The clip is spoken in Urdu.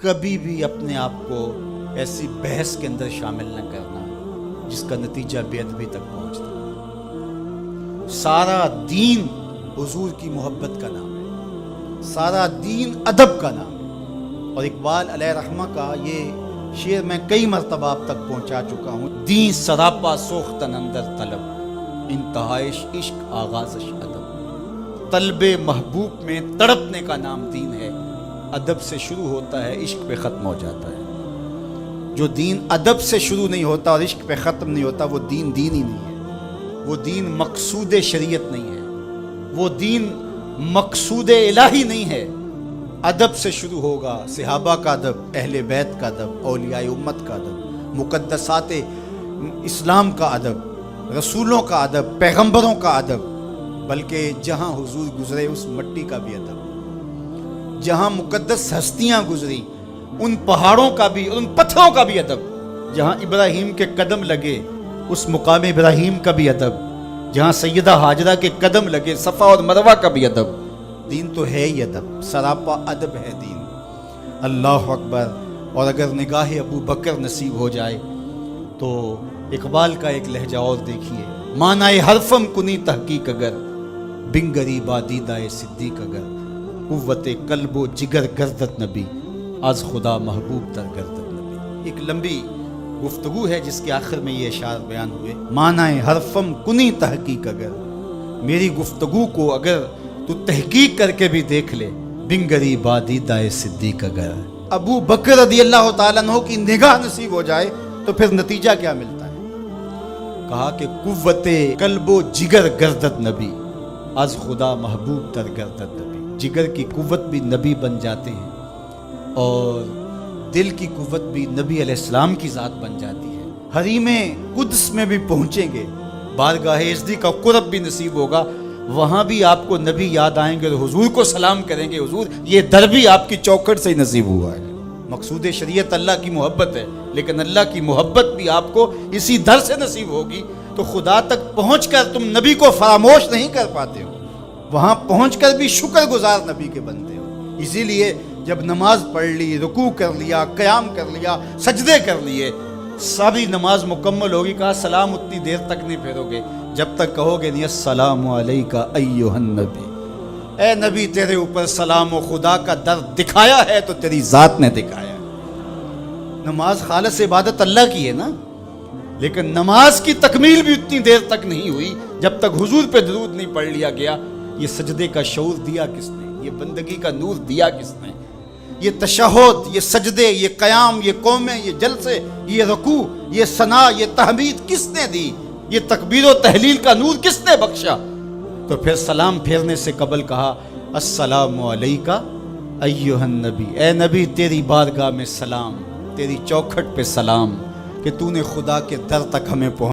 کبھی بھی اپنے آپ کو ایسی بحث کے اندر شامل نہ کرنا جس کا نتیجہ بے ادبی تک پہنچتا۔ سارا دین حضور کی محبت کا نام ہے، سارا دین ادب کا نام ہے۔ اور اقبال علیہ رحمہ کا یہ شعر میں کئی مرتبہ اب تک پہنچا چکا ہوں۔ دین سراپا سوختن اندر طلب، انتہائش عشق آغازش ادب۔ طلب محبوب میں تڑپنے کا نام دین ہے، ادب سے شروع ہوتا ہے عشق پہ ختم ہو جاتا ہے۔ جو دین ادب سے شروع نہیں ہوتا اور عشق پہ ختم نہیں ہوتا وہ دین ہی نہیں ہے، وہ دین مقصود شریعت نہیں ہے، وہ دین مقصود الہی نہیں ہے۔ ادب سے شروع ہوگا، صحابہ کا ادب، اہل بیت کا ادب، اولیاء امت کا ادب، مقدسات اسلام کا ادب، رسولوں کا ادب، پیغمبروں کا ادب، بلکہ جہاں حضور گزرے اس مٹی کا بھی ادب، جہاں مقدس ہستیاں گزری ان پہاڑوں کا بھی، ان پتھروں کا بھی ادب، جہاں ابراہیم کے قدم لگے اس مقام ابراہیم کا بھی ادب، جہاں سیدہ ہاجرہ کے قدم لگے صفا اور مروہ کا بھی ادب۔ دین تو ہے ہی ادب، سراپا ادب ہے دین۔ اللہ اکبر۔ اور اگر نگاہ ابو بکر نصیب ہو جائے تو اقبال کا ایک لہجہ اور دیکھیے۔ معنی حرفم کنی تحقیق اگر، بنگری بادیدہ صدیق اگر، قوت قلب و جگر گردت نبی، از خدا محبوب تر گردت نبی۔ ایک لمبی گفتگو ہے جس کے آخر میں یہ اشعار بیان ہوئے۔ معنی حرفم کنی تحقیق اگر، میری گفتگو کو اگر تو تحقیق کر کے بھی دیکھ لے، بنگری بادیدہ صدیق اگر، ابو بکر رضی اللہ تعالیٰ عنہ کی نگاہ نصیب ہو جائے تو پھر نتیجہ کیا ملتا ہے؟ کہا کہ قوت قلب و جگر گردت نبی، از خدا محبوب تر گردت نبی۔ جگر کی قوت بھی نبی بن جاتے ہیں اور دل کی قوت بھی نبی علیہ السلام کی ذات بن جاتی ہے۔ حریم قدس میں بھی پہنچیں گے، بارگاہ ازدی کا قرب بھی نصیب ہوگا، وہاں بھی آپ کو نبی یاد آئیں گے اور حضور کو سلام کریں گے، حضور یہ در بھی آپ کی چوکھٹ سے ہی نصیب ہوا ہے۔ مقصود شریعت اللہ کی محبت ہے، لیکن اللہ کی محبت بھی آپ کو اسی در سے نصیب ہوگی تو خدا تک پہنچ کر تم نبی کو فراموش نہیں کر پاتے ہو، وہاں پہنچ کر بھی شکر گزار نبی کے بنتے ہو۔ اسی لیے جب نماز پڑھ لی، رکوع کر لیا، قیام کر لیا، سجدے کر لیے، ساری نماز مکمل ہوگی، کہا سلام اتنی دیر تک نہیں پھیرو گے جب تک کہو گے نہیں السلام علیکہ ایھا النبی، اے نبی تیرے اوپر سلام و خدا کا در دکھایا ہے تو تیری ذات نے دکھایا۔ نماز خالص عبادت اللہ کی ہے نا، لیکن نماز کی تکمیل بھی اتنی دیر تک نہیں ہوئی جب تک حضور پہ درود نہیں پڑھ لیا گیا۔ یہ سجدے کا شعور دیا کس نے؟ یہ بندگی کا نور دیا کس نے؟ یہ تشہد، یہ سجدے، یہ قیام، یہ قومیں، یہ جلسے، یہ رکوع، یہ ثنا، یہ تحمید کس نے دی؟ یہ تکبیر و تحلیل کا نور کس نے بخشا؟ تو پھر سلام پھیرنے سے قبل کہا السلام علیکہ ایھا النبی، اے نبی تیری بارگاہ میں سلام، تیری چوکھٹ پہ سلام کہ تو نے خدا کے در تک ہمیں پہنچا۔